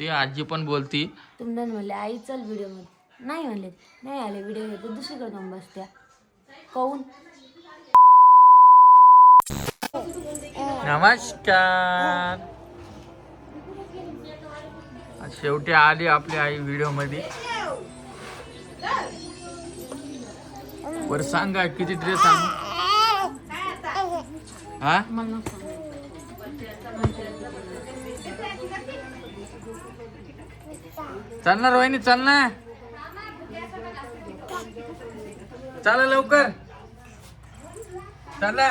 ते आजी पण बोलती तुम्ही म्हणले आई चल व्हिडिओ मध्ये, नाही म्हणले नाही आले व्हिडिओ मध्ये, दुसरीकडे जाऊन बसत्या काऊन. नमस्कार. शेवटी आली आपली आई व्हिडिओ मध्ये. बरं सांगा किती ड्रेस आणू. हा चालणार वहिनी, चालणार. चला लवकर चला,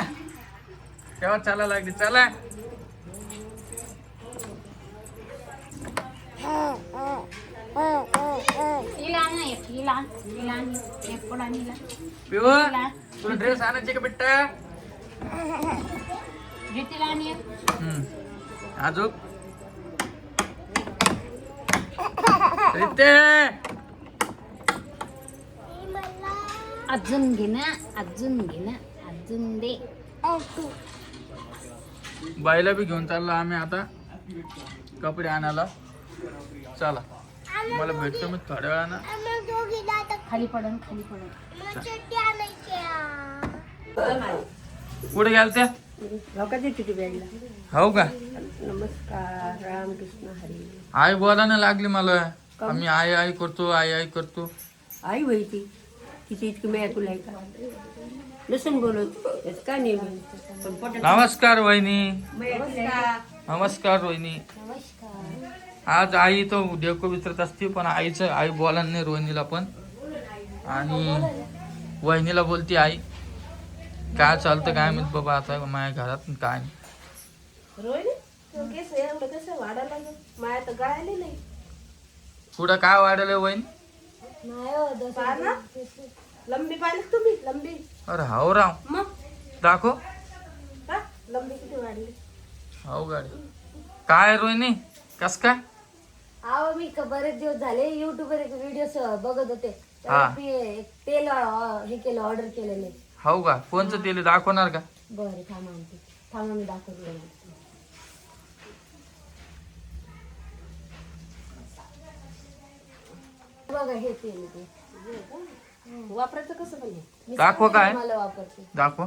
केव्हा चाला लागली. चला पिऊ, तुला ड्रेस आणायचे का बेटा. अजून अजून घे ना, अजून घे ना, अजून दे. बाईला बी घेऊन चाललो आम्ही आता कपडे आणायला. चला मला भेटतो मी थोड्या वेळानं. खाली पडन, खाली पडन. कुठे गेल त्या हो का. नमस्कार, रामकृष्ण हरी. आई बोलायला लागली मला. आम्ही आई आई करतो, आई आई करतो. आई व्हायची तिची इतकी मी ऐकून का नसून बोलत का नाही. नमस्कार वहिनी. नमस्कार वहिनी. आज आई तो डेको विचारत असते पण आई बोला नाही रोहिणीला पण. आणि वहिनीला बोलती आई. काय चालतं काय माहित बाबा आता माझ्या घरात काय नाही. पुढं काय वाढलं वहिनी. लंबी पाहिली तुम्ही लंबी. अरे हाव राव मग दाखव. लंबी किती वाढली. हो गाडी काय रोहिणी कस काय. अहो मी बरेच दिवस झाले युट्यूब वर एक व्हिडिओ बघत होते. हा. तेल हे केलं, ऑर्डर केलेले. हो का. कोणचं तेल दाखवणार का. बरं थांबा थांबा मी दाखवते. बघा हे तेल ते वापरायचं कसं म्हणजे. दाखव काय मला वापरते. दाखव.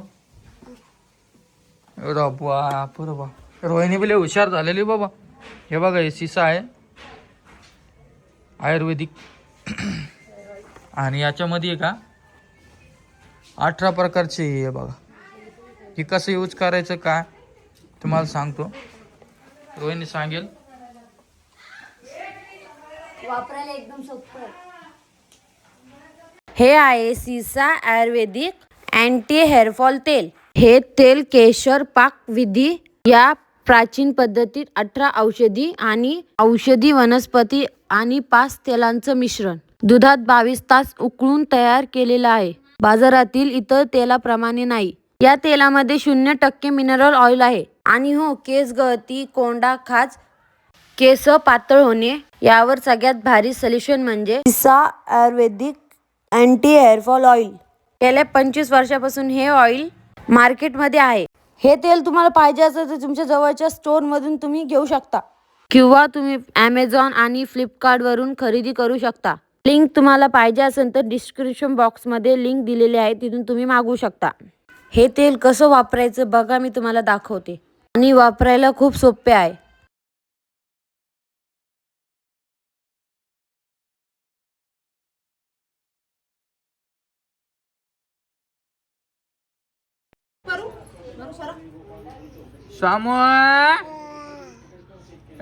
बाबा रोहिणी बिले हुशार झालेली बाबा. हे बघा हे शिसा आहे आयुर्वेदिक. आणि याच्यामध्ये का 18 प्रकारचे हे बघा. हे कसं यूज करायचं काय तुम्हाला सांगतो. रोहिणी सांगेल. वापरायला एकदम सोपं आहे. हे आहे सीसा आयुर्वेदिक अँटी हेअरफॉल तेल. हे तेल केशर पाक विधी या प्राचीन पद्धतीत 18 औषधी आणि औषधी वनस्पती आणि 5 तेलांचं मिश्रण दुधात 22 तास उकळून तयार केलेलं आहे. बाजारातील इतर तेलाप्रमाणे नाही. या तेलामध्ये 0% मिनरल ऑइल आहे. आणि हो, केस गळती, कोंडा, खाज, केस पातळ होणे यावर सगळ्यात भारी सोल्युशन म्हणजे सीसा आयुर्वेदिक अँटी हेअरफॉल ऑइल. गेल्या 25 वर्षापासून हे ऑइल मार्केटमध्ये आहे. हे तेल तुम्हाला पाहिजे असेल तर तुमच्या जवळच्या स्टोअरमधून तुम्ही घेऊ शकता किंवा तुम्ही ॲमेझॉन आणि फ्लिपकार्टवरून खरेदी करू शकता. लिंक तुम्हाला पाहिजे असेल तर डिस्क्रिप्शन बॉक्समध्ये लिंक दिलेली आहे, तिथून तुम्ही मागवू शकता. हे तेल कसं वापरायचं बघा, मी तुम्हाला दाखवते. आणि वापरायला खूप सोपे आहे. शामू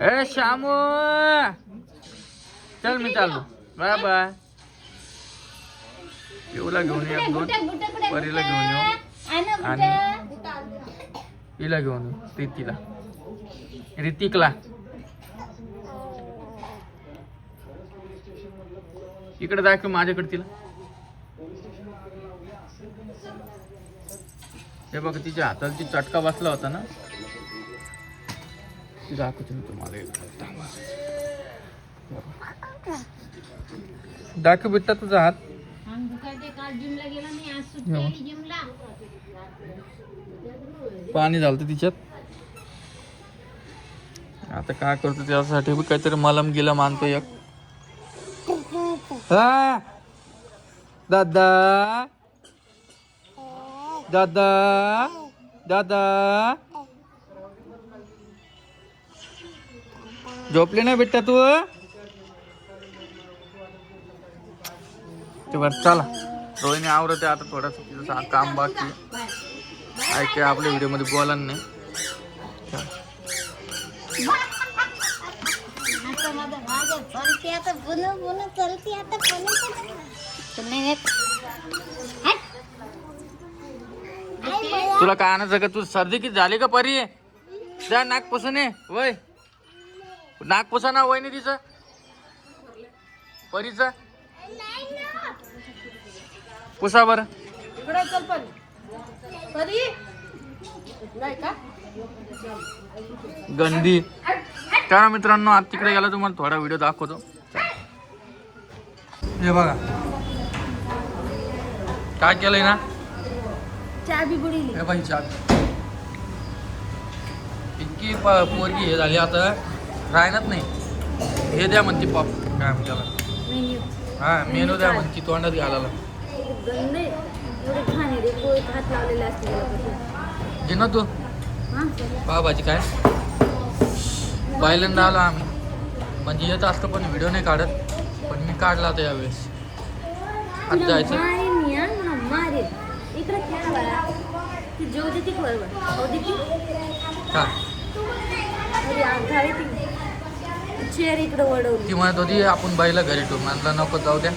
ए शामू चल मी चाललो. Bye bye. पिऊला घेऊन ये, 1-2 परीला घेऊन येऊ आणि हिला घेऊन येऊ, रितिकला. इकडे दाखव माझ्याकडे तिला. हे बघ तिच्या हाताला ती चटका बसला होता ना. ती दाखवते मी तुम्हाला. दाखव बेटा तुझा हात. पाणी झालं तिच्यात. आता काय करतो त्यासाठी बी काहीतरी मलम गिलम आणतो एक. हा दादा दादा दादा झोपली नाही बेटा तू? ते बरं चला रोहिणी आवरते आता थोडंसं तिचं काम बाकी ऐके आपल्या व्हिडिओ मध्ये बोला नाही. तुला काय आणायचं का? तू सर्दी किती झाली का परी? जा नाक पुसून ये वय. नाक पुसा ना वय नाही तिचं परीचं पुसा बरं. गंदी. त्या मित्रांनो आज तिकडे गेला तुम्हाला थोडा व्हिडिओ दाखवतो. हे बघा काय केलंय ना. चाबी बुडीली. हे बाई चाबी इतकी पोरगी हे झाली आता राहणार नाही. हे द्या म्हणते पॉप काय म्हणते हा मेनू द्या म्हणते तोंडात घालायला. गंदे एवढे खाणे पोळीत हात लावलेले असते. घे ना तू पावभाजी काय पहिल्यांदा आलो आम्ही म्हणजे येत असतं पण व्हिडिओ नाही काढत पण मी काढला होता यावेळेस. आज जायचं मारे इकडे खेळा बाळा. ती जेव देते की बरोबर हो देते का घावी ती चेअर इकडे वडवली. ती म्हणत होती आपण बाईला घरी ठेवू. म्हणलं नको जाऊ द्या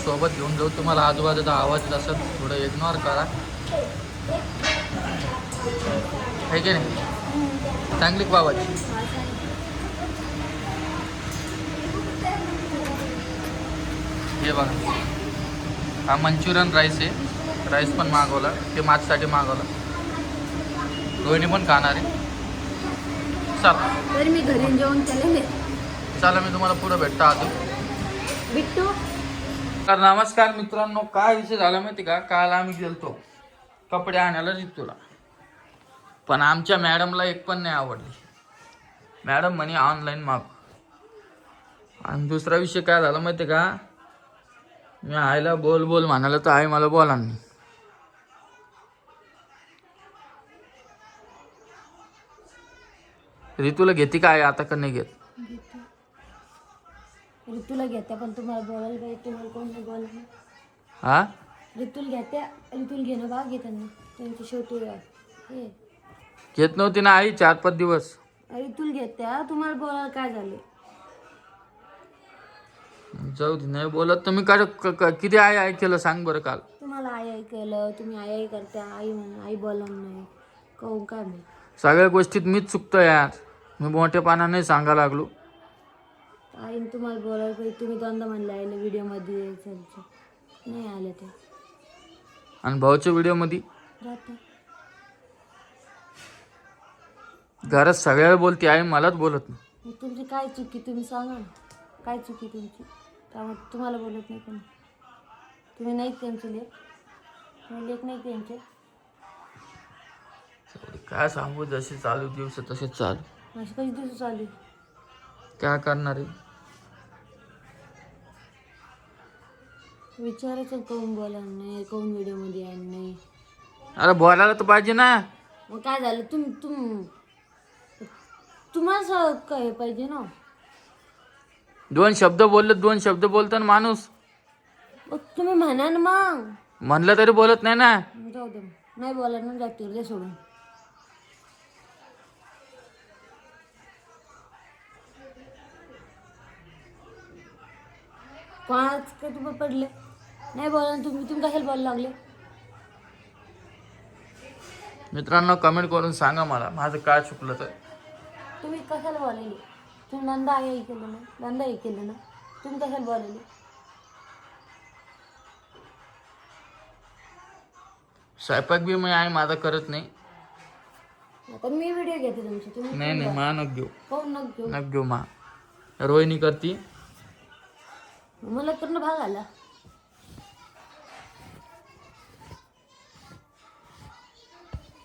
सोबत घेऊन जाऊ. तुम्हाला आजूबाजूचा आवाज येत असेल थोडं इग्नोर करा आहे की नाही. चांगली पावाची हे बघा हा मंचुरियन राईस आहे. राईस पण मागवला ते माझ्यासाठी मागवला. रोहिणी पण खाणार आहे. चला तर मी घरी जेवण केलेले. चला मी तुम्हाला पुढे भेटतो आधी. बिट्टू तर नमस्कार मित्रांनो काय विषय झाला माहिती का. काल आम्ही गेलतो कपडे आणायला जितूला पण आमच्या मॅडमला एक पण नाही आवडली. मॅडम म्हणे ऑनलाईन माग. आणि दुसरा विषय काय झाला माहिती का. मी आईला बोल बोल म्हणाला तर आई मला बोला नाही. ऋतूला घेते काय आता का नाही घेत. ऋतूला घेत्या पण तुम्हाला बोलायला पाहिजे. तुम्हाला कोण नाही बोलत. हा ऋतूला घेत्या ऋतूला घेणं भाग घे त्यांना त्यांची शेवटी हे घेत नव्हती ना आई 4-5 दिवस. ऋतूला घेत्या तुम्हाला बोलायला काय झालं. जाऊ दे नाही बोलत तुम्ही काय किती आई आई केलं सांग बरं काल. तुम्हाला आई आई केलं तुम्ही आई आई करत्या. आई म्हणून आई बोला नाही कहून काय नाही. सगळ्या गोष्टीत मीच चुकतो यार. मी मोठेपणा नाही सांगा लागलो. आईने तुम्हाला बोलायला पाहिजे. तुम्ही दोनदा म्हणले आईला व्हिडिओमध्ये यायचं नाही आले ते. आणि भाऊच्या व्हिडिओमध्ये जाते घरात सगळ्याला बोलते आई मलाच बोलत नाही. मग तुमची काय चुकी तुम्ही सांगा ना. काय चुकी तुमची त्यामुळे तुम्हाला बोलत नाही कोणी. तुम्ही नाही त्यांचे लेख. तुम्ही लेख नाही त्यांचे. काय सांगू जसे चालू दिवस तसेच चालू. असे कधी दिवस चालू काय करणार आहे. विचारायचं कहून बोला नाही कहून व्हिडिओमध्ये आहे नाही. अरे बोलायला तर पाहिजे ना. मग काय झालं तुम्हाला काय पाहिजे ना. 2 शब्द बोलले 2 शब्द बोलतो ना माणूस. मग तुम्ही म्हणा ना मग. म्हणलं तरी बोलत नाही ना. जाऊ दे नाही बोला ना जातील दे सोडून. कोणाच काय तुम्ही पडले नाही बोला ना. तुम्ही कशाला बोलायला लागले. मित्रांनो कमेंट करून सांगा मला माझं काय चुकलं तर. तुम्ही कशाला बोलायले. तुम्ही नंदा आई केलं ना. नंदा आई केलं ना. तुम्ही कशाला बोलायले. स्वयंपाक बी मी आई माझा करत नाही. आता मी व्हिडिओ घेते तुमची. तुम्ही नाही मा नको घेऊ. कोण नको घेऊ. नको घेऊ मा. रोहिणी करती. मला करणं भाग आला.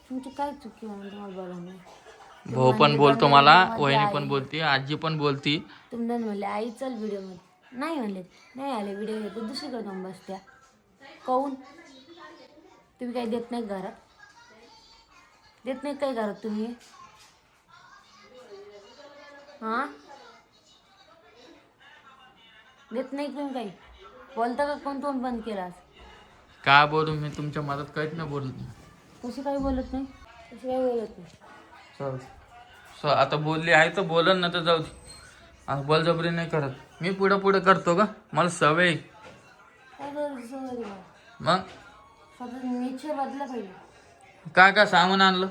तुमची काय चुकी म्हणून तुम्हाला बोला नाही. भाऊ पण बोलतो मला, वहिनी पण बोलती, आजी पण बोलती. तुम्ही म्हणले आई चल व्हिडिओ मध्ये, नाही म्हणले, नाही आले व्हिडिओ येतो दुसरीकडे जाऊन बसत्या. काऊन तुम्ही काही देत नाही घरात? देत नाही काय घरात तुम्ही? हा देत नाही तुम्ही काही? बोलता का? कोण तोंड बंद केला आज? काय बोलू मी तुमच्या मदत काहीच नाही बोलत नाही. कशी काही बोलत नाही? कशी काही बोलत नाही? चल आता बोलली आहे तर बोलन, ना तर जाऊ दे. आता बळजबरी नाही करत मी, पुढं पुढं करतो का, मला सवय आहे. काय करायचं सवय तुला? मग स्वतः नेचर बदला पाहिजे. काय काय सामान आणलं?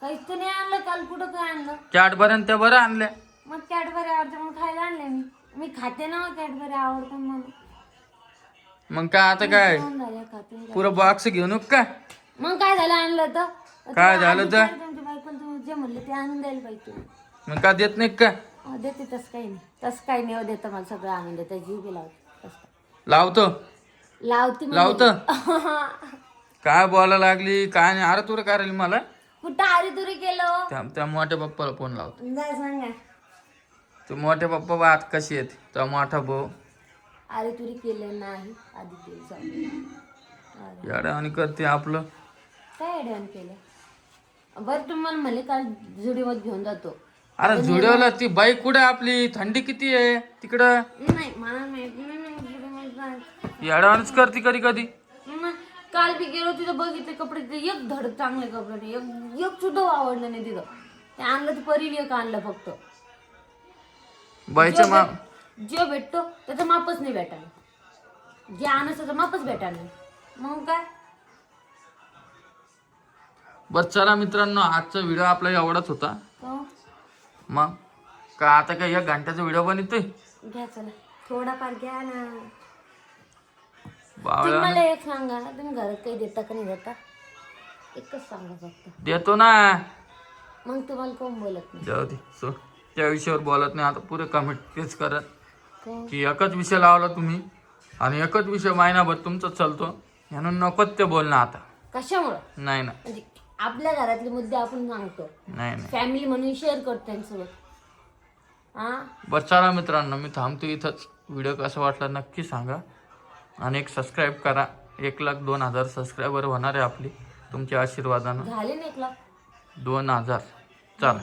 काहीच तर नाही आणलं. काल कुठं काय आणलं? कॅडबऱ्यान त्या बरं आणल्या. मग कॅडबरी आवडते म्हणून खायला आणले मी. मी खाते ना कॅडबरी आवडते म्हणून. मग काय आता काय दोन झाल्या खाते. पुरं बॉक्स घेऊन येऊ काय? मग काय झालं आणलं तर? काय झालं तर? तुमच्या बायकोन तुम्ही जे म्हणले ते आणून द्यायला पाहिजे तुम्ही. मग काय देत नाही काय? देते तसं काही नाही. तसं काही नाही देतं मला सगळं आणून देतं. जीव बी लावते तसं. लावतो लावते म्हणजे. लावतो. काय बोलायला लागली काय नाही? अरे तुला काय राहिली मला? कुठं आरी तुरी केलं? त्या मोठ्या पप्पाला फोन लावतो. काय सांगा. तू मोठ्या पप्पा बात कशी येते तो मोठा भाऊ आरी तुरी केलं नाही आधी ते जाऊ. याडा आणि करते आपलं. काय ॲडव्हान्स केलं? बरं तुम्हाला म्हणले काल जुडीमध्ये घेऊन जातो. अरे जुडवला ती बाईक कुठे आपली? थंडी किती आहे तिकडं? नाही मला माहिती नाही जुडीमध्ये जायचं. याडावानच करते कधी कधी. नाही, काल बी गेलो तिथं बघितले कपडे, तिथे एक धड चांगले कपडे नाही, एक सुद्धा आवडलं नाही तिथं. ते आणलं तर परील एक आणलं फक्त. बाईच्या मा जे भेटतो त्याचं मापच नाही भेटायला. जे आणस त्याचं मापच भेटायला नाही. मग काय? बस चला मित्रांनो, आजचा व्हिडिओ आपला एवढाच होता. हो. मग का आता काय 1 घंट्याचा व्हिडिओ बनवतोय? घ्या चला थोडाफार घ्या ना. बावळा तुम्ही मला एक सांगा, तुम्ही घरात काही देता का नाही देता? एकच सांगा फक्त. देतो ना. मग तुम्हाला कोण बोलत नाही? जाऊ दे सो त्या विषयावर बोलत नाही आता. पुरे कमेंट तेच करत कोण? की एकच विषय लावला तुम्ही आणि एकच विषय महिनाभर तुमचा चालतो, म्हणून नकोच ते बोलणं आता. कशामुळं? नाही ना, म्हणजे आपल्या घरातले मुद्दे आपण सांगतो, नाही नाही. फॅमिली म्हणून शेअर करतो त्यांच्यासोबत. हा बस चला मित्रांनो, मी थांबतो इथंच. व्हिडिओ कसा वाटला नक्की सांगा आणि एक सबस्क्राईब करा. 1,02,000 सबस्क्रायबर होणार आहे आपली तुमच्या आशीर्वादानं. झाले ना 1 लाख. 2,000 चला.